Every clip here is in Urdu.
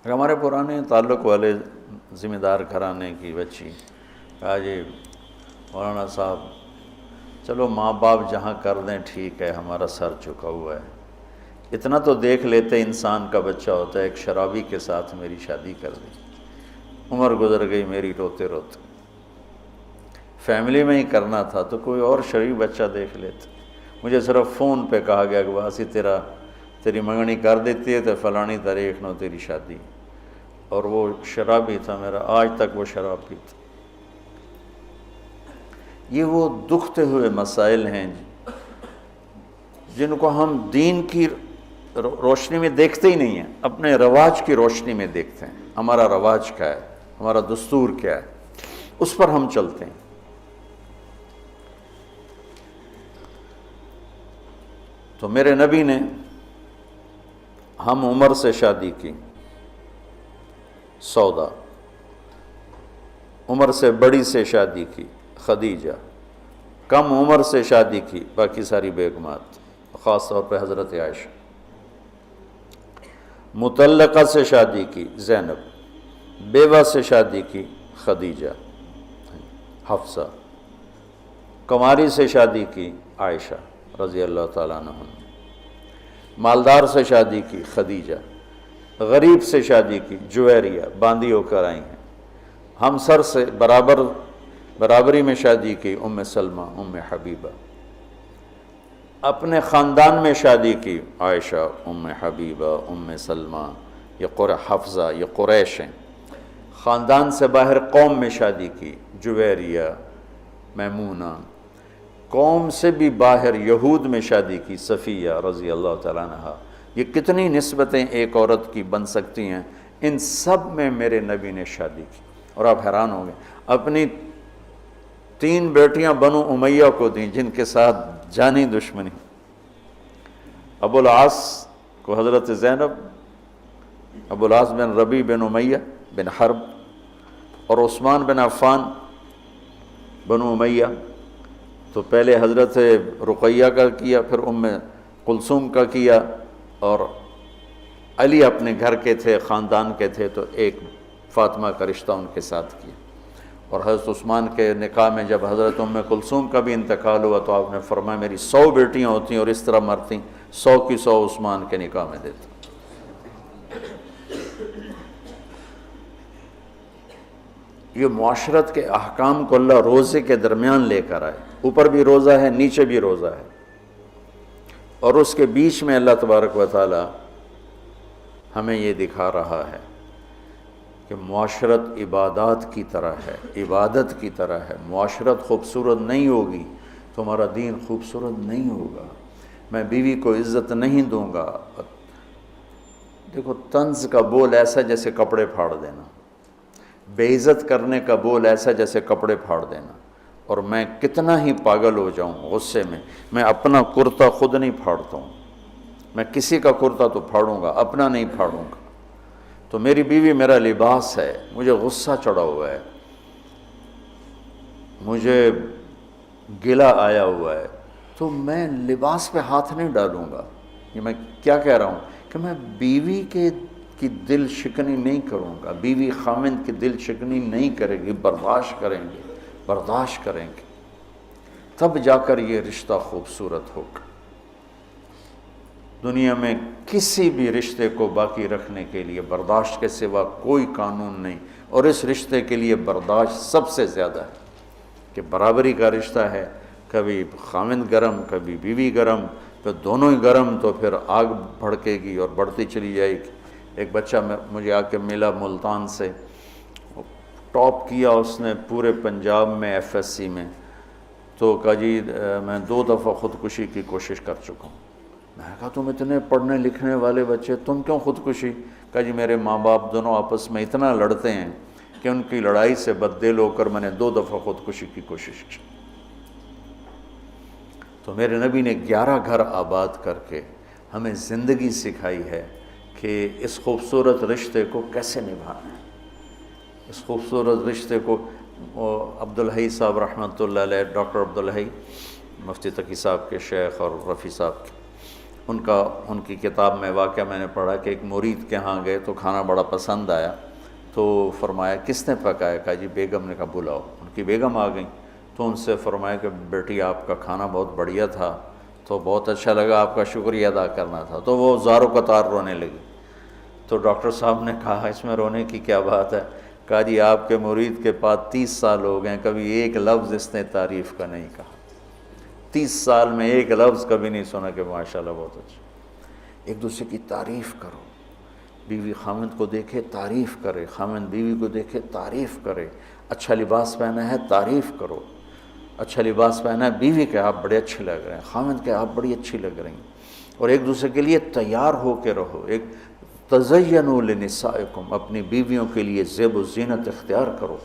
ہمارے پرانے تعلق والے ذمہ دار گھرانے کی بچی کہا جی مولانا صاحب چلو ماں باپ جہاں کر دیں ٹھیک ہے، ہمارا سر جھکا ہوا ہے، اتنا تو دیکھ لیتے انسان کا بچہ ہوتا ہے۔ ایک شرابی کے ساتھ میری شادی کر دی، عمر گزر گئی میری روتے روتے، فیملی میں ہی کرنا تھا تو کوئی اور شریف بچہ دیکھ لیتے۔ مجھے صرف فون پہ کہا گیا کہ باسی تیری منگنی کر دیتی ہے تو فلانی تاریخ نو تیری شادی، اور وہ شرابی تھا میرا، آج تک وہ شراب پیتا۔ یہ وہ دکھتے ہوئے مسائل ہیں جن کو ہم دین کی روشنی میں دیکھتے ہی نہیں ہیں، اپنے رواج کی روشنی میں دیکھتے ہیں۔ ہمارا رواج کیا ہے، ہمارا دستور کیا ہے، اس پر ہم چلتے ہیں۔ تو میرے نبی نے ہم عمر سے شادی کی، سودا، عمر سے بڑی سے شادی کی، خدیجہ، کم عمر سے شادی کی باقی ساری بیگمات، خاص طور پہ حضرت عائشہ، مطلقہ سے شادی کی زینب، بیوہ سے شادی کی خدیجہ، حفصہ، کنواری سے شادی کی عائشہ رضی اللہ تعالیٰ عنہ، مالدار سے شادی کی خدیجہ، غریب سے شادی کی جویریہ، باندھی ہو کر آئی ہیں، ہمسر سے برابری میں شادی کی ام سلمہ، ام حبیبہ، اپنے خاندان میں شادی کی عائشہ، ام حبیبہ، ام سلمہ، یہ حفصہ، یہ قریش ہیں۔ خاندان سے باہر قوم میں شادی کی جویریہ، میمونہ، قوم سے بھی باہر یہود میں شادی کی صفیہ رضی اللہ تعالیٰ عنہ۔ یہ کتنی نسبتیں ایک عورت کی بن سکتی ہیں، ان سب میں میرے نبی نے شادی کی۔ اور آپ حیران ہوں گے، اپنی 3 بیٹیاں بنو امیہ کو دیں جن کے ساتھ جانی دشمنی، ابو العاص کو حضرت زینب، ابو العاص بن ربیع بن امیہ بن حرب، اور عثمان بن عفان بنو امیہ، تو پہلے حضرت رقیہ کا کیا، پھر ام کلثوم کا کیا، اور علی اپنے گھر کے تھے، خاندان کے تھے، تو ایک فاطمہ کا رشتہ ان کے ساتھ کیا۔ اور حضرت عثمان کے نکاح میں جب حضرت ام کلثوم کا بھی انتقال ہوا تو آپ نے فرمایا میری 100 بیٹیاں ہوتی اور اس طرح مرتی، 100 کی 100 عثمان کے نکاح میں دیتا۔ یہ معاشرت کے احکام کو اللہ روزے کے درمیان لے کر آئے، اوپر بھی روزہ ہے، نیچے بھی روزہ ہے، اور اس کے بیچ میں اللہ تبارک و تعالی ہمیں یہ دکھا رہا ہے کہ معاشرت عبادات کی طرح ہے، عبادت کی طرح ہے۔ معاشرت خوبصورت نہیں ہوگی تو ہمارا دین خوبصورت نہیں ہوگا۔ میں بیوی کو عزت نہیں دوں گا، دیکھو طنز کا بول ایسا جیسے کپڑے پھاڑ دینا، بے عزت کرنے کا بول ایسا جیسے کپڑے پھاڑ دینا۔ اور میں کتنا ہی پاگل ہو جاؤں غصے میں اپنا کرتا خود نہیں پھاڑتا ہوں، میں کسی کا کرتا تو پھاڑوں گا، اپنا نہیں پھاڑوں گا۔ تو میری بیوی میرا لباس ہے، مجھے غصہ چڑھا ہوا ہے، مجھے گلہ آیا ہوا ہے، تو میں لباس پہ ہاتھ نہیں ڈالوں گا۔ یہ میں کیا کہہ رہا ہوں کہ میں بیوی کی دل شکنی نہیں کروں گا، بیوی خاوند کی دل شکنی نہیں کرے گی، برداشت کریں گے، تب جا کر یہ رشتہ خوبصورت ہوگا۔ دنیا میں کسی بھی رشتے کو باقی رکھنے کے لیے برداشت کے سوا کوئی قانون نہیں، اور اس رشتے کے لیے برداشت سب سے زیادہ ہے کہ برابری کا رشتہ ہے، کبھی خاوند گرم کبھی بیوی گرم، تو دونوں ہی گرم تو پھر آگ بھڑکے گی اور بڑھتی چلی جائے گی۔ ایک بچہ مجھے آ کے ملا ملتان سے، ٹاپ کیا اس نے پورے پنجاب میں FSC میں، تو کہا جی میں 2 دفعہ خودکشی کی کوشش کر چکا ہوں۔ میں نے کہا تم اتنے پڑھنے لکھنے والے بچے، تم کیوں خودکشی؟ کہا جی میرے ماں باپ دونوں آپس میں اتنا لڑتے ہیں کہ ان کی لڑائی سے بددل ہو کر میں نے 2 دفعہ خودکشی کی کوشش کی۔ تو میرے نبی نے 11 گھر آباد کر کے ہمیں زندگی سکھائی ہے کہ اس خوبصورت رشتے کو کیسے نبھانا ہے۔ اس خوبصورت رشتے کو عبدالحی صاحب رحمۃ اللہ علیہ، ڈاکٹر عبدالحی، مفتی تقی صاحب کے شیخ اور رفیع صاحب کے، ان کی کتاب میں واقعہ میں نے پڑھا کہ ایک مرید کے ہاں گئے تو کھانا بڑا پسند آیا، تو فرمایا کس نے پکایا؟ کہا جی بیگم نے۔ کہا بلاؤ۔ ان کی بیگم آ گئیں تو ان سے فرمایا کہ بیٹی آپ کا کھانا بہت بڑھیا تھا، تو بہت اچھا لگا، آپ کا شکریہ ادا کرنا تھا۔ تو وہ زار و قطار رونے لگی۔ تو ڈاکٹر صاحب نے کہا اس میں رونے کی کیا بات ہے؟ کہا جی آپ کے مرید کے پاس 30 سال ہو گئے، کبھی ایک لفظ اس نے تعریف کا نہیں کہا، 30 سال میں ایک لفظ کبھی نہیں سنا کہ ماشاءاللہ بہت اچھا۔ ایک دوسرے کی تعریف کرو، بیوی خامند کو دیکھے تعریف کرے، خامند بیوی کو دیکھے تعریف کرے۔ اچھا لباس پہنا ہے تعریف کرو، اچھا لباس پہنا ہے بیوی کہ آپ بڑے اچھے لگ رہے ہیں، خامند کہ آپ بڑی اچھی لگ رہی ہیں، اور ایک دوسرے کے لیے تیار ہو کے رہو۔ ایک تزینوا لنسائکم، اپنی بیویوں کے لیے زیب و زینت اختیار کرو۔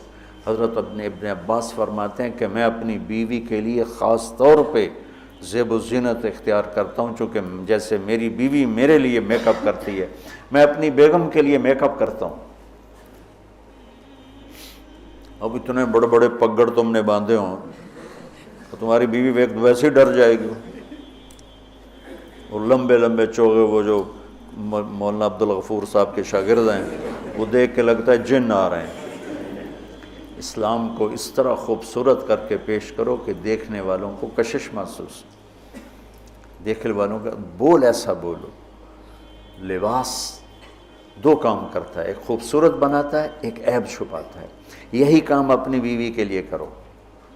حضرت ابن عباس فرماتے ہیں کہ میں اپنی بیوی کے لیے خاص طور پہ زیب و زینت اختیار کرتا ہوں، چونکہ جیسے میری بیوی میرے لیے میک اپ کرتی ہے، میں اپنی بیگم کے لیے میک اپ کرتا ہوں۔ اب اتنے بڑے بڑے پگڑ تم نے باندھے ہوں تو تمہاری بیوی ویسے ہی ڈر جائے گی۔ اور لمبے لمبے چوغے وہ جو مولانا عبدالغفور صاحب کے شاگرد ہیں، وہ دیکھ کے لگتا ہے جن آ رہے ہیں۔ اسلام کو اس طرح خوبصورت کر کے پیش کرو کہ دیکھنے والوں کو کشش محسوس، دیکھنے والوں کا بول ایسا بولو۔ لباس 2 کام کرتا ہے، ایک خوبصورت بناتا ہے، ایک عیب چھپاتا ہے۔ یہی کام اپنی بیوی کے لیے کرو،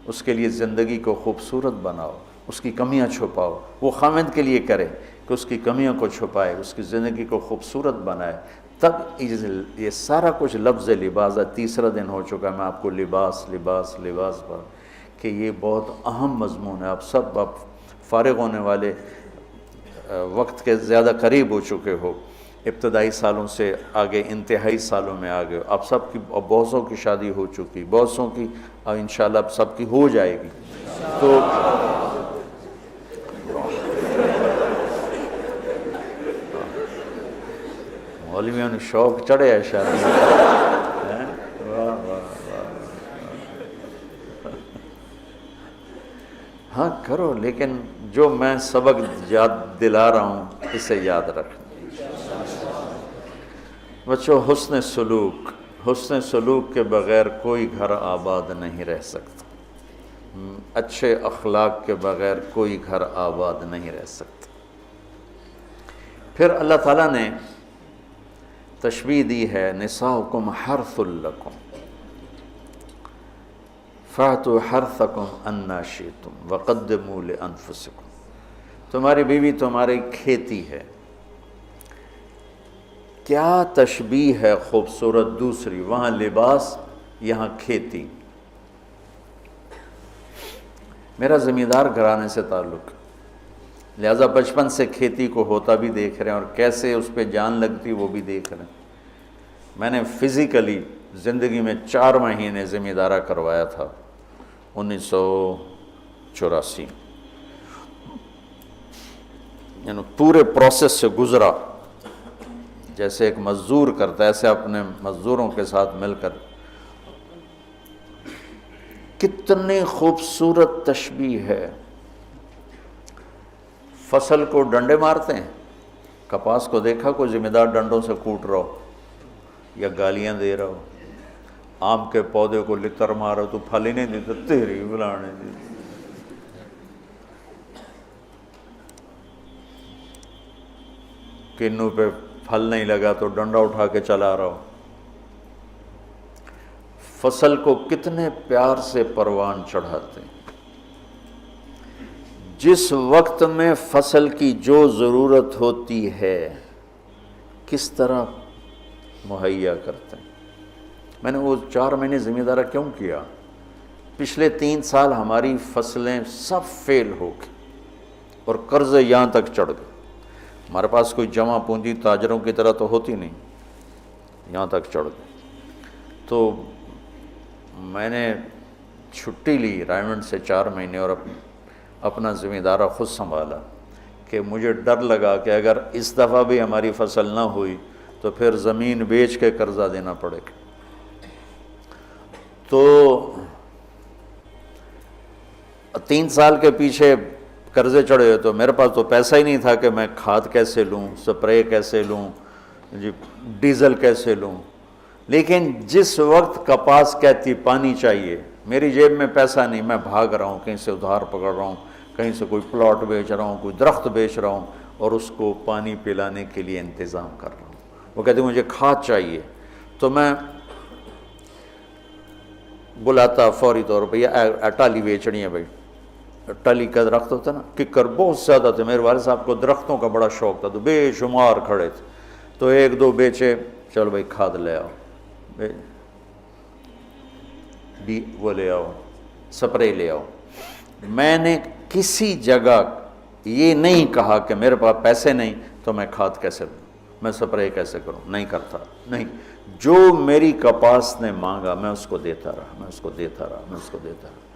اس کے لیے زندگی کو خوبصورت بناؤ، اس کی کمیاں چھپاؤ۔ وہ خامند کے لیے کرے کہ اس کی کمیوں کو چھپائے، اس کی زندگی کو خوبصورت بنائے، تب یہ سارا کچھ لفظ لباس ہے۔ تیسرا دن ہو چکا میں آپ کو لباس لباس لباس پر، کہ یہ بہت اہم مضمون ہے۔ آپ سب اب فارغ ہونے والے وقت کے زیادہ قریب ہو چکے ہو، ابتدائی سالوں سے آگے انتہائی سالوں میں آگے، اب سب کی بہت سو کی شادی ہو چکی، بہت سو کی انشاءاللہ اب سب کی ہو جائے گی۔ تو مولویوں نے شوق چڑھے ہے شادی میں۔ ہاں کرو، لیکن جو میں سبق یاد دلا رہا ہوں اسے یاد رکھنا۔ بچوں، حسن سلوک کے بغیر کوئی گھر آباد نہیں رہ سکتا، اچھے اخلاق کے بغیر کوئی گھر آباد نہیں رہ سکتا۔ پھر اللہ تعالیٰ نے تشبیہ دی ہے، نساؤکم حرث لکم فأتوا حرثکم انا شئتم وقدموا لانفسکم۔ تمہاری بیوی تمہاری کھیتی ہے۔ کیا تشبیہ ہے خوبصورت دوسری، وہاں لباس یہاں کھیتی۔ میرا زمیندار گھرانے سے تعلق، لہذا بچپن سے کھیتی کو ہوتا بھی دیکھ رہے ہیں اور کیسے اس پہ جان لگتی وہ بھی دیکھ رہے ہیں۔ میں نے فزیکلی زندگی میں 4 مہینے زمیندارہ کروایا تھا 1984، یعنی پورے پروسیس سے گزرا، جیسے ایک مزدور کرتا ہے ایسے اپنے مزدوروں کے ساتھ مل کر۔ کتنی خوبصورت تشبیہ ہے۔ فصل کو ڈنڈے مارتے ہیں، کپاس کو دیکھا کوئی ذمہ دار ڈنڈوں سے کوٹ رہا ہو یا گالیاں دے رہا ہو، آم کے پودے کو لتر مارو تو پھل ہی نہیں دیتا، تیری بلانے دی۔ کنوں پہ پھل نہیں لگا تو ڈنڈا اٹھا کے چلا رہا ہو۔ فصل کو کتنے پیار سے پروان چڑھاتے ہیں، جس وقت میں فصل کی جو ضرورت ہوتی ہے کس طرح مہیا کرتے ہیں۔ میں نے وہ 4 مہینے ذمہ دارہ کیوں کیا؟ پچھلے 3 سال ہماری فصلیں سب فیل ہو گئی اور قرضے یہاں تک چڑھ گئے۔ ہمارے پاس کوئی جمع پونجی تاجروں کی طرح تو ہوتی نہیں، یہاں تک چڑھ گئے۔ تو میں نے چھٹی لی رائمنڈ سے 4 مہینے اور اپنا ذمہ دارہ خود سنبھالا، کہ مجھے ڈر لگا کہ اگر اس دفعہ بھی ہماری فصل نہ ہوئی تو پھر زمین بیچ کے قرضہ دینا پڑے گا۔ تو 3 سال کے پیچھے قرضے چڑھے ہوئے، تو میرے پاس تو پیسہ ہی نہیں تھا کہ میں کھاد کیسے لوں، سپرے کیسے لوں، جی ڈیزل کیسے لوں۔ لیکن جس وقت کپاس کہتی پانی چاہیے، میری جیب میں پیسہ نہیں، میں بھاگ رہا ہوں، کہیں سے ادھار پکڑ رہا ہوں، کہیں سے کوئی پلاٹ بیچ رہا ہوں، کوئی درخت بیچ رہا ہوں، اور اس کو پانی پلانے کے لیے انتظام کر رہا ہوں۔ وہ کہتے مجھے کھاد چاہیے، تو میں بلاتا فوری طور پہ، یہ ٹالی بیچنی ہے بھائی، ٹالی کا درخت ہوتا ہے نا، ککر بہت زیادہ تھے، میرے والد صاحب کو درختوں کا بڑا شوق تھا، تو بے شمار کھڑے تھے، تو ایک دو بیچے، چلو بھائی کھاد لے آؤ، وہ لے آؤ، سپرے لے آؤ۔ میں نے کسی جگہ یہ نہیں کہا کہ میرے پاس پیسے نہیں تو میں کھاد کیسے لوں، میں سپرے کیسے کروں، نہیں کرتا، نہیں۔ جو میری کپاس نے مانگا میں اس کو دیتا رہا، میں اس کو دیتا رہا، میں اس کو دیتا رہا۔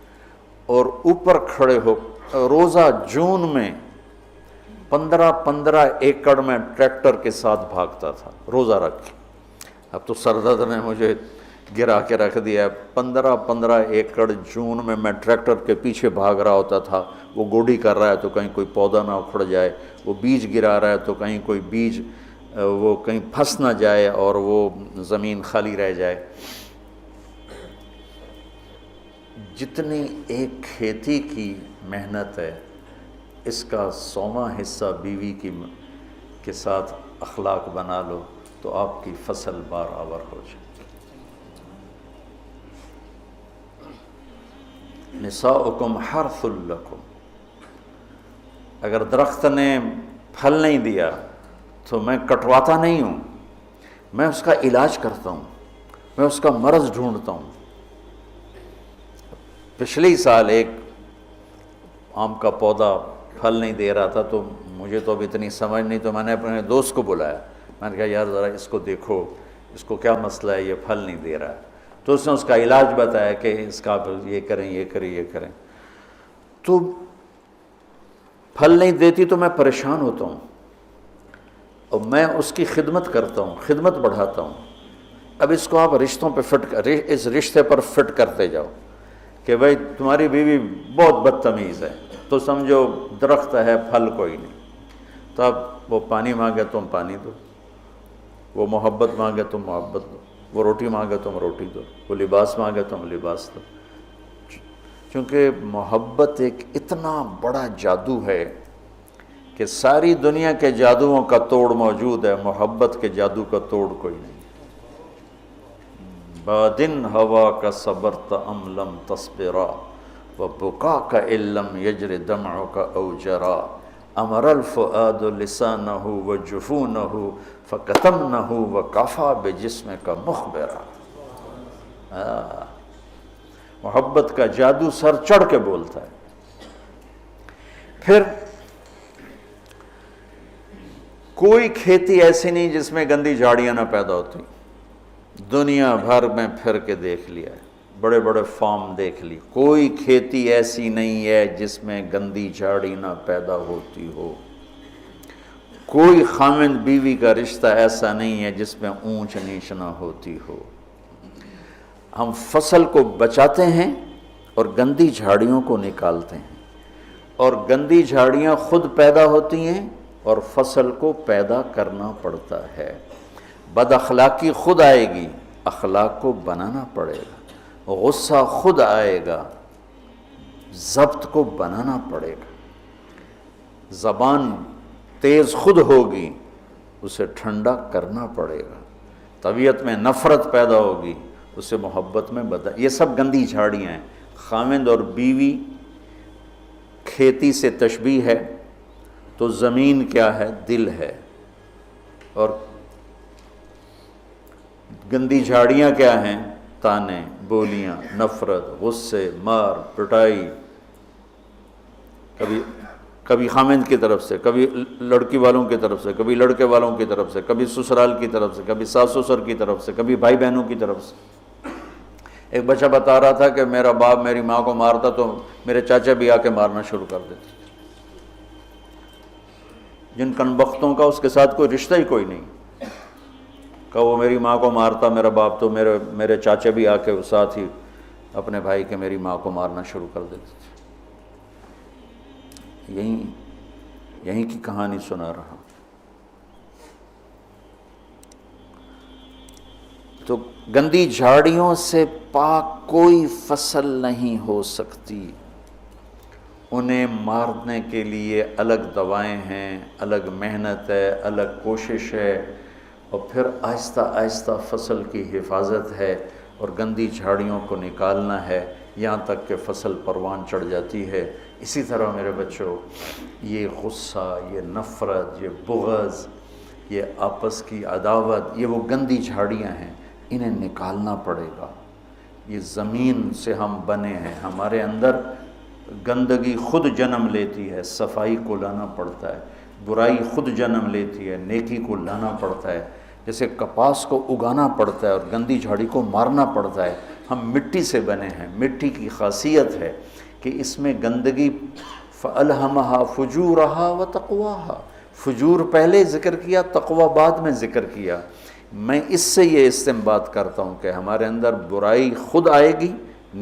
اور اوپر کھڑے ہو روزہ جون میں 15 ایکڑ میں ٹریکٹر کے ساتھ بھاگتا تھا روزہ رکھ کے۔ اب تو سردرد نے مجھے گرا کے رکھ دیا، 15 ایکڑ جون میں ٹریکٹر کے پیچھے بھاگ رہا ہوتا تھا۔ وہ گوڈی کر رہا ہے تو کہیں کوئی پودا نہ اکھڑ جائے، وہ بیج گرا رہا ہے تو کہیں کوئی بیج وہ کہیں پھنس نہ جائے اور وہ زمین خالی رہ جائے۔ جتنی ایک کھیتی کی محنت ہے، اس کا 100واں حصہ بیوی کے ساتھ اخلاق بنا لو تو آپ کی فصل برابر ہو جائے۔ نساؤکم حرث لکم، اگر درخت نے پھل نہیں دیا تو میں کٹواتا نہیں ہوں، میں اس کا علاج کرتا ہوں، میں اس کا مرض ڈھونڈتا ہوں۔ پچھلی سال ایک آم کا پودا پھل نہیں دے رہا تھا، تو مجھے تو اب اتنی سمجھ نہیں، تو میں نے اپنے دوست کو بلایا، میں نے کہا یار ذرا اس کو دیکھو، اس کو کیا مسئلہ ہے، یہ پھل نہیں دے رہا ہے۔ تو اس نے اس کا علاج بتایا کہ اس کا یہ کریں، یہ کریں، یہ کریں۔ تو پھل نہیں دیتی تو میں پریشان ہوتا ہوں، اور میں اس کی خدمت کرتا ہوں، خدمت بڑھاتا ہوں۔ اب اس کو آپ رشتوں پہ اس رشتے پر فٹ کرتے جاؤ کہ بھائی تمہاری بیوی بہت بدتمیز ہے، تو سمجھو درخت ہے، پھل کوئی نہیں۔ تو اب وہ پانی مانگے تم پانی دو، وہ محبت مانگے تم محبت دو، وہ روٹی مانگے تم روٹی دو، وہ لباس مانگے تم لباس دو۔ چونکہ محبت ایک اتنا بڑا جادو ہے کہ ساری دنیا کے جادوؤں کا توڑ موجود ہے، محبت کے جادو کا توڑ کوئی نہیں۔ بادن ہوا کا صبرت ام لم تصبرا وبکاک ان لم یجر دمعک او جرا امر الفؤاد لسانہ وجفونہ فکتمنہ وکفا بجسمک مخبرا۔ محبت کا جادو سر چڑھ کے بولتا ہے۔ پھر کوئی کھیتی ایسی نہیں جس میں گندی جھاڑیاں نہ پیدا ہوتی، دنیا بھر میں پھر کے دیکھ لیا ہے، بڑے بڑے فارم دیکھ لی، کوئی کھیتی ایسی نہیں ہے جس میں گندی جھاڑی نہ پیدا ہوتی ہو۔ کوئی خامند بیوی کا رشتہ ایسا نہیں ہے جس میں اونچ نیچ نہ ہوتی ہو۔ ہم فصل کو بچاتے ہیں اور گندی جھاڑیوں کو نکالتے ہیں، اور گندی جھاڑیاں خود پیدا ہوتی ہیں اور فصل کو پیدا کرنا پڑتا ہے۔ بد اخلاقی خود آئے گی، اخلاق کو بنانا پڑے گا۔ غصہ خود آئے گا، ضبط کو بنانا پڑے گا۔ زبان تیز خود ہوگی، اسے ٹھنڈا کرنا پڑے گا۔ طبیعت میں نفرت پیدا ہوگی، اسے محبت میں بدل۔ یہ سب گندی جھاڑیاں ہیں۔ خامند اور بیوی کھیتی سے تشبیہ ہے، تو زمین کیا ہے؟ دل ہے۔ اور گندی جھاڑیاں کیا ہیں؟ تانے، بولیاں، نفرت، غصے، مار پٹائی، کبھی خامند کی طرف سے، کبھی لڑکی والوں کی طرف سے، کبھی لڑکے والوں کی طرف سے، کبھی سسرال کی طرف سے، کبھی ساس سسر کی طرف سے، کبھی بھائی بہنوں کی طرف سے۔ ایک بچہ بتا رہا تھا کہ میرا باپ میری ماں کو مارتا تو میرے چاچا بھی آ کے مارنا شروع کر دیتے، جن کنبختوں کا اس کے ساتھ کوئی رشتہ ہی کوئی نہیں، کہ وہ میری ماں کو مارتا میرا باپ، تو میرے چاچا بھی آ کے ساتھ ہی اپنے بھائی کے میری ماں کو مارنا شروع کر دیتے تھے۔ یہیں کی کہانی سنا رہا. تو گندی جھاڑیوں سے پاک کوئی فصل نہیں ہو سکتی. انہیں مارنے کے لیے الگ دوائیں ہیں، الگ محنت ہے، الگ کوشش ہے، اور پھر آہستہ آہستہ فصل کی حفاظت ہے اور گندی جھاڑیوں کو نکالنا ہے یہاں تک کہ فصل پروان چڑھ جاتی ہے. اسی طرح میرے بچوں، یہ غصہ، یہ نفرت، یہ بغض، یہ آپس کی عداوت، یہ وہ گندی جھاڑیاں ہیں، انہیں نکالنا پڑے گا. یہ زمین سے ہم بنے ہیں، ہمارے اندر گندگی خود جنم لیتی ہے، صفائی کو لانا پڑتا ہے. برائی خود جنم لیتی ہے، نیکی کو لانا پڑتا ہے. جیسے کپاس کو اگانا پڑتا ہے اور گندی جھاڑی کو مارنا پڑتا ہے. ہم مٹی سے بنے ہیں. مٹی کی خاصیت ہے کہ اس میں گندگی فَأَلْهَمَهَا فُجُورَهَا وَتَقْوَاهَا، فجور پہلے ذکر کیا، تقوی بعد میں ذکر کیا. میں اس سے یہ استنباط کرتا ہوں کہ ہمارے اندر برائی خود آئے گی،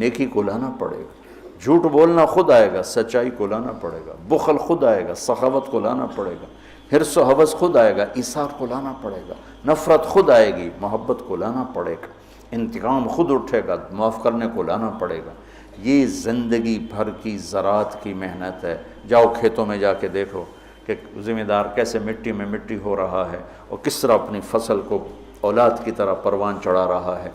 نیکی کو لانا پڑے گا. جھوٹ بولنا خود آئے گا، سچائی کو لانا پڑے گا. بخل خود آئے گا، سخاوت کو لانا پڑے گا. حرص و حوث خود آئے گا، ایثار کو لانا پڑے گا. نفرت خود آئے گی، محبت کو لانا پڑے گا. انتقام خود اٹھے گا، معاف کرنے کو لانا پڑے گا. یہ زندگی بھر کی زراعت کی محنت ہے. جاؤ کھیتوں میں جا کے دیکھو کہ ذمہ دار کیسے مٹی میں مٹی ہو رہا ہے اور کس طرح اپنی فصل کو اولاد کی طرح پروان چڑھا رہا ہے،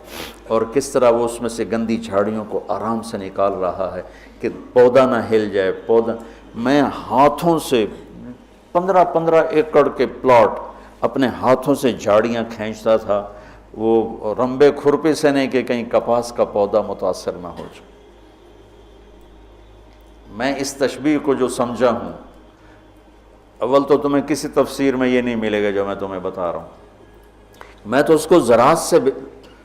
اور کس طرح وہ اس میں سے گندی جھاڑیوں کو آرام سے نکال رہا ہے کہ پودا نہ ہل جائے. پودا، میں ہاتھوں سے 15 ایکڑ کے پلاٹ اپنے ہاتھوں سے جھاڑیاں کھینچتا تھا، وہ رمبے کھرپے سے نہیں کہ کہیں کپاس کا پودا متاثر نہ ہو جائے. میں اس تشبیہ کو جو سمجھا ہوں، اول تو تمہیں کسی تفسیر میں یہ نہیں ملے گا جو میں تمہیں بتا رہا ہوں. میں تو اس کو زراعت سے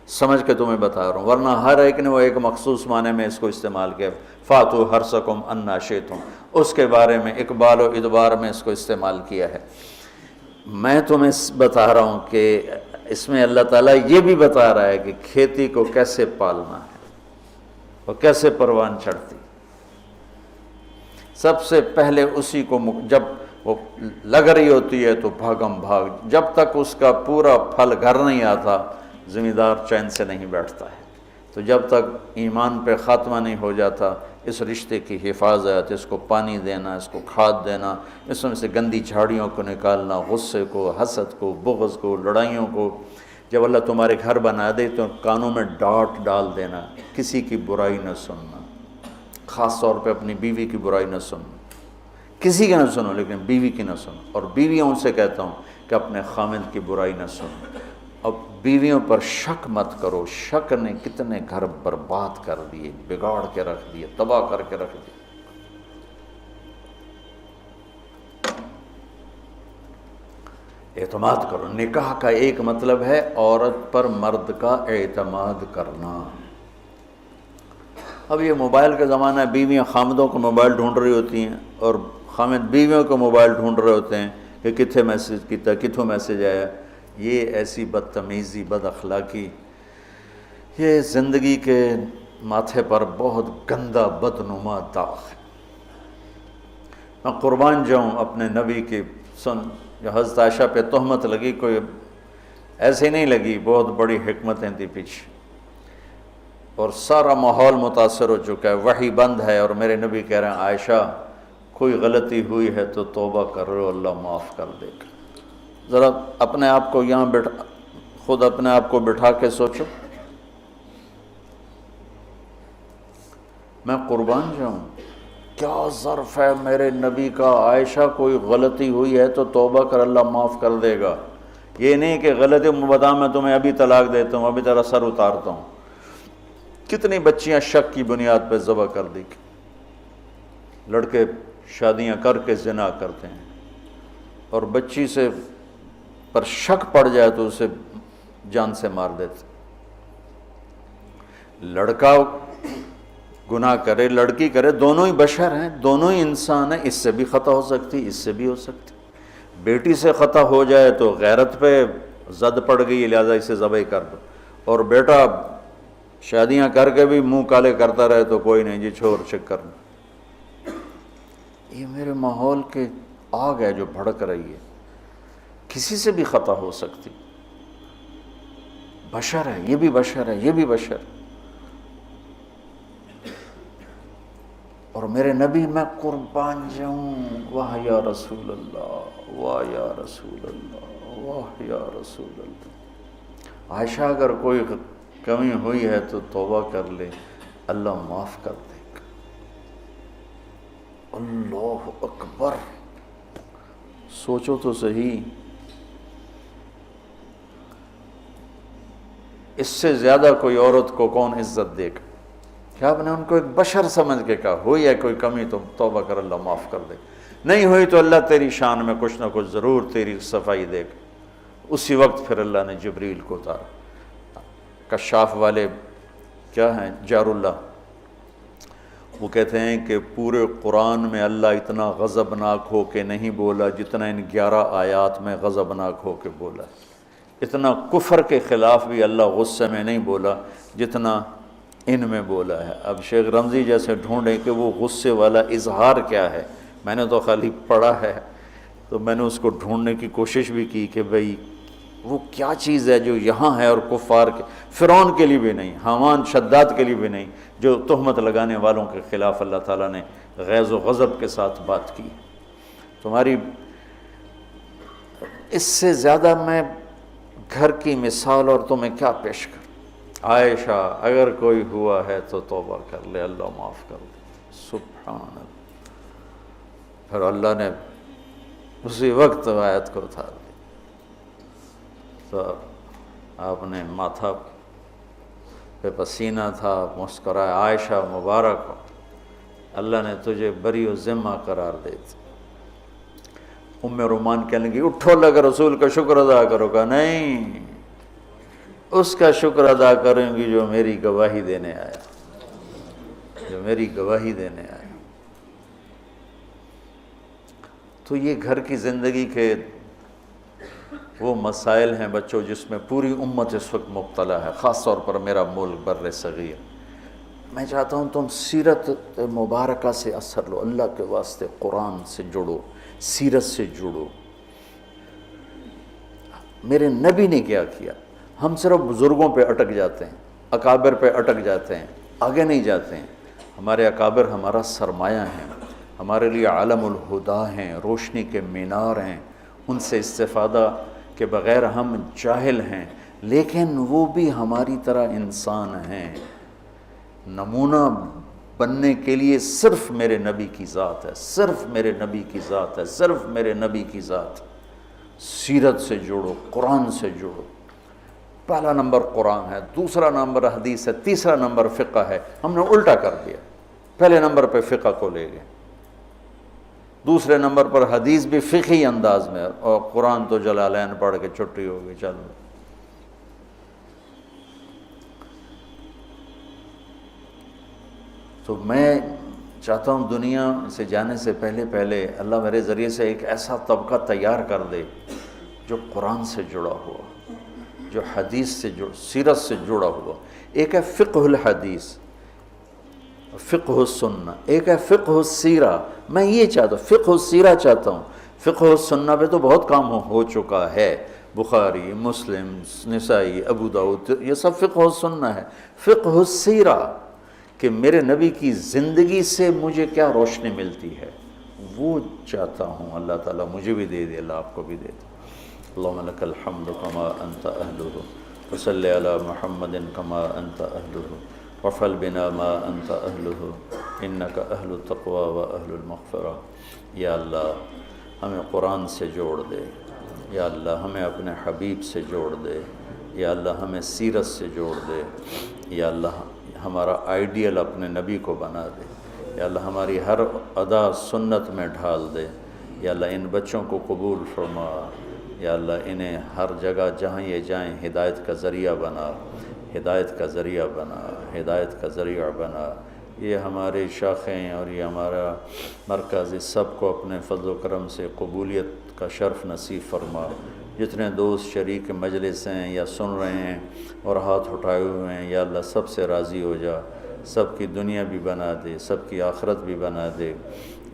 سمجھ کے تمہیں بتا رہا ہوں، ورنہ ہر ایک نے وہ ایک مخصوص معنی میں اس کو استعمال کیا. فاتو حرثکم انا شئتم، اس کے بارے میں اقبال و ادبار میں اس کو استعمال کیا ہے. میں تمہیں بتا رہا ہوں کہ اس میں اللہ تعالیٰ یہ بھی بتا رہا ہے کہ کھیتی کو کیسے پالنا ہے اور کیسے پروان چڑھتی. سب سے پہلے اسی کو جب وہ لگ رہی ہوتی ہے تو بھاگم بھاگ، جب تک اس کا پورا پھل گھر نہیں آتا ذمہ دار چین سے نہیں بیٹھتا ہے. تو جب تک ایمان پہ خاتمہ نہیں ہو جاتا، اس رشتے کی حفاظت، اس کو پانی دینا، اس کو کھاد دینا، اس میں سے گندی جھاڑیوں کو نکالنا، غصے کو، حسد کو، بغض کو، لڑائیوں کو. جب اللہ تمہارے گھر بنا دے تو کانوں میں ڈانٹ ڈال دینا، کسی کی برائی نہ سننا، خاص طور پہ اپنی بیوی کی برائی نہ سننا. کسی کی نہ سنو لیکن بیوی کی نہ سنو. اور بیویوں سے کہتا ہوں کہ اپنے خامند کی برائی نہ سنو. اب بیویوں پر شک مت کرو. شک نے کتنے گھر برباد کر دیے، بگاڑ کے رکھ دیے، تباہ کر کے رکھ دیے. اعتماد کرو. نکاح کا ایک مطلب ہے عورت پر مرد کا اعتماد کرنا. اب یہ موبائل کا زمانہ ہے، بیویاں خامدوں کو موبائل ڈھونڈ رہی ہوتی ہیں اور خامد بیویوں کو موبائل ڈھونڈ رہے ہوتے ہیں کہ کتھے میسج کیتا، کتھوں میسج آیا. یہ ایسی بدتمیزی، بد اخلاقی، یہ زندگی کے ماتھے پر بہت گندا بدنما داغ ہے. میں قربان جاؤں اپنے نبی کی. جو حضرت عائشہ پہ تہمت لگی کوئی ایسے نہیں لگی، بہت بڑی حکمتیں تھی پیچھے، اور سارا ماحول متاثر ہو چکا ہے. وحی بند ہے اور میرے نبی کہہ رہے ہیں عائشہ کوئی غلطی ہوئی ہے تو توبہ کر رہے ہو، اللہ معاف کر دے گا. ذرا اپنے آپ کو یہاں خود اپنے آپ کو بٹھا کے سوچو. میں قربان جاؤں، کیا ظرف ہے میرے نبی کا. عائشہ کوئی غلطی ہوئی ہے تو توبہ کر، اللہ معاف کر دے گا. یہ نہیں کہ غلطی بتا میں تمہیں ابھی طلاق دیتا ہوں، ابھی تیرا سر اتارتا ہوں. کتنی بچیاں شک کی بنیاد پہ ذبح کر دی. لڑکے شادیاں کر کے زنا کرتے ہیں اور بچی سے پر شک پڑ جائے تو اسے جان سے مار دیتے. لڑکا گناہ کرے، لڑکی کرے، دونوں ہی بشر ہیں، دونوں ہی انسان ہیں. اس سے بھی خطا ہو سکتی، اس سے بھی ہو سکتی. بیٹی سے خطا ہو جائے تو غیرت پہ زد پڑ گئی لہٰذا اسے ذبح کر دو، اور بیٹا شادیاں کر کے بھی منہ کالے کرتا رہے تو کوئی نہیں جی چھوڑ چک کرنا. یہ میرے ماحول کے آگ ہے جو بھڑک رہی ہے، کسی سے بھی خطا ہو سکتی، بشر ہے، یہ بھی بشر ہے، یہ بھی بشر، اور میرے نبی میں قربان جاؤں، واہ یا رسول اللہ، واہ یا رسول اللہ، واہ یا رسول اللہ۔ عائشہ اگر کوئی کمی ہوئی ہے تو توبہ کر لے، اللہ معاف کر دے گا۔ اللہ اکبر، سوچو تو صحیح، اس سے زیادہ کوئی عورت کو کون عزت دے گا؟ کہ آپ نے ان کو ایک بشر سمجھ کے کہا، ہوئی ہے کوئی کمی تو توبہ کر، اللہ معاف کر دے، نہیں ہوئی تو اللہ تیری شان میں کچھ نہ کچھ ضرور تیری صفائی دے گا۔ اسی وقت پھر اللہ نے جبریل کو اتارا۔ کشاف والے کیا ہیں، جار اللہ، وہ کہتے ہیں کہ پورے قرآن میں اللہ اتنا غضبناک ہو کے نہیں بولا جتنا ان 11 آیات میں غضبناک ہو کے بولا، اتنا کفر کے خلاف بھی اللہ غصے میں نہیں بولا جتنا ان میں بولا ہے۔ اب شیخ رمضی جیسے ڈھونڈیں کہ وہ غصے والا اظہار کیا ہے، میں نے تو خالی پڑھا ہے، تو میں نے اس کو ڈھونڈنے کی کوشش بھی کی کہ بھئی وہ کیا چیز ہے جو یہاں ہے اور کفار کے، فرعون کے لیے بھی نہیں، حامان شداد کے لیے بھی نہیں، جو تہمت لگانے والوں کے خلاف اللہ تعالیٰ نے غیظ و غضب کے ساتھ بات کی۔ تمہاری اس سے زیادہ میں گھر کی مثال اور تمہیں کیا پیش کروں؟ عائشہ اگر کوئی ہوا ہے تو توبہ کر لے، اللہ معاف کر دے، سبحان اللہ۔ پھر اللہ نے اسی وقت آیت کو اتار دی، تو آپ نے ماتھا پہ پسینہ تھا، مسکرائے، عائشہ مبارک ہو، اللہ نے تجھے بری و ذمہ قرار دے دی۔ ام رومان کہنے لگی اٹھو، اللہ کے رسول کا شکر ادا کرو گا؟ نہیں، اس کا شکر ادا کریں گی جو میری گواہی دینے آیا، جو میری گواہی دینے آیا۔ تو یہ گھر کی زندگی کے وہ مسائل ہیں بچوں جس میں پوری امت اس وقت مبتلا ہے، خاص طور پر میرا ملک بر صغیر۔ میں چاہتا ہوں تم سیرت مبارکہ سے اثر لو، اللہ کے واسطے قرآن سے جڑو، سیرت سے جڑو۔ میرے نبی نے کیا کیا؟ ہم صرف بزرگوں پہ اٹک جاتے ہیں، اکابر پہ اٹک جاتے ہیں، آگے نہیں جاتے ہیں۔ ہمارے اکابر ہمارا سرمایہ ہیں، ہمارے لیے عالم الہدا ہیں، روشنی کے مینار ہیں، ان سے استفادہ کے بغیر ہم جاہل ہیں، لیکن وہ بھی ہماری طرح انسان ہیں۔ نمونہ بننے کے لیے صرف میرے نبی کی ذات ہے، صرف میرے نبی کی ذات ہے، صرف میرے نبی کی ذات۔ سیرت سے جڑو، قرآن سے جڑو۔ پہلا نمبر قرآن ہے، دوسرا نمبر حدیث ہے، تیسرا نمبر فقہ ہے۔ ہم نے الٹا کر دیا، پہلے نمبر پہ فقہ کو لے گئے، دوسرے نمبر پر حدیث بھی فقہی انداز میں، اور قرآن تو جلالین پڑھ کے چھٹی ہو گئی، چلو۔ تو میں چاہتا ہوں دنیا سے جانے سے پہلے اللہ میرے ذریعے سے ایک ایسا طبقہ تیار کر دے جو قرآن سے جڑا ہوا، جو حدیث سے سیرت سے جڑا ہوا۔ ایک ہے فقہ الحدیث، فقہ السنہ، ایک ہے فقہ السیرہ۔ میں یہ چاہتا ہوں، فقہ السیرہ چاہتا ہوں۔ فقہ السنہ پہ تو بہت کام ہو چکا ہے، بخاری، مسلم، نسائی، ابو داؤد، یہ سب فقہ السنہ ہے۔ فقہ السیرہ کہ میرے نبی کی زندگی سے مجھے کیا روشنی ملتی ہے، وہ چاہتا ہوں۔ اللہ تعالیٰ مجھے بھی دے دے، اللہ آپ کو بھی دے دے۔ اللہم لک الحمد کما انت اہلہ، وصلی علی محمد کما انت اہلہ، وافعل بنا ما انت اہلہ، انک اہل التقوی و اہل المغفرہ۔ یا اللہ ہمیں قرآن سے جوڑ دے، یا اللہ ہمیں اپنے حبیب سے جوڑ دے، یا اللہ ہمیں سیرت سے جوڑ دے، یا اللہ ہمارا آئیڈیل اپنے نبی کو بنا دے، یا اللہ ہماری ہر ادا سنت میں ڈھال دے، یا اللہ ان بچوں کو قبول فرما، یا اللہ انہیں ہر جگہ جہاں یہ جائیں ہدایت کا ذریعہ بنا، ہدایت کا ذریعہ بنا، ہدایت کا ذریعہ بنا۔ یہ ہمارے شاخیں اور یہ ہمارا مرکز، اس سب کو اپنے فضل و کرم سے قبولیت کا شرف نصیب فرما۔ جتنے دوست شریک مجلس ہیں یا سن رہے ہیں اور ہاتھ اٹھائے ہوئے ہیں، یا اللہ سب سے راضی ہو جا، سب کی دنیا بھی بنا دے، سب کی آخرت بھی بنا دے۔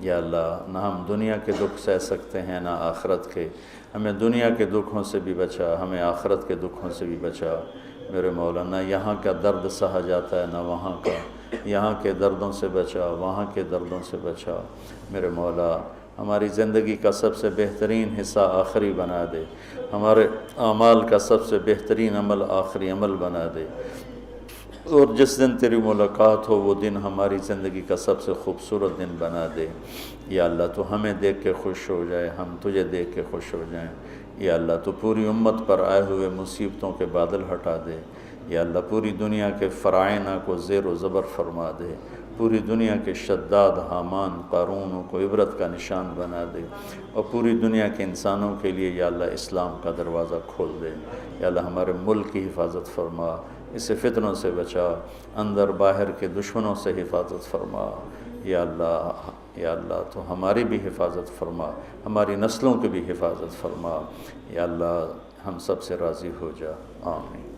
یا اللہ نہ ہم دنیا کے دکھ سہ سکتے ہیں نہ آخرت کے، ہمیں دنیا کے دکھوں سے بھی بچا، ہمیں آخرت کے دکھوں سے بھی بچا میرے مولا۔ نہ یہاں کا درد سہا جاتا ہے نہ وہاں کا، یہاں کے دردوں سے بچا، وہاں کے دردوں سے بچا میرے مولا۔ ہماری زندگی کا سب سے بہترین حصہ آخری بنا دے، ہمارے اعمال کا سب سے بہترین عمل آخری عمل بنا دے، اور جس دن تیری ملاقات ہو وہ دن ہماری زندگی کا سب سے خوبصورت دن بنا دے۔ یا اللہ تو ہمیں دیکھ کے خوش ہو جائے، ہم تجھے دیکھ کے خوش ہو جائیں۔ یا اللہ تو پوری امت پر آئے ہوئے مصیبتوں کے بادل ہٹا دے۔ یا اللہ پوری دنیا کے فرعونہ کو زیر و زبر فرما دے، پوری دنیا کے شداد، حامان، قارونوں کو عبرت کا نشان بنا دے، اور پوری دنیا کے انسانوں کے لیے یا اللہ اسلام کا دروازہ کھول دے۔ یا اللہ ہمارے ملک کی حفاظت فرما، اسے فتنوں سے بچا، اندر باہر کے دشمنوں سے حفاظت فرما۔ یا اللہ تو ہماری بھی حفاظت فرما، ہماری نسلوں کی بھی حفاظت فرما۔ یا اللہ ہم سب سے راضی ہو جا، آمین۔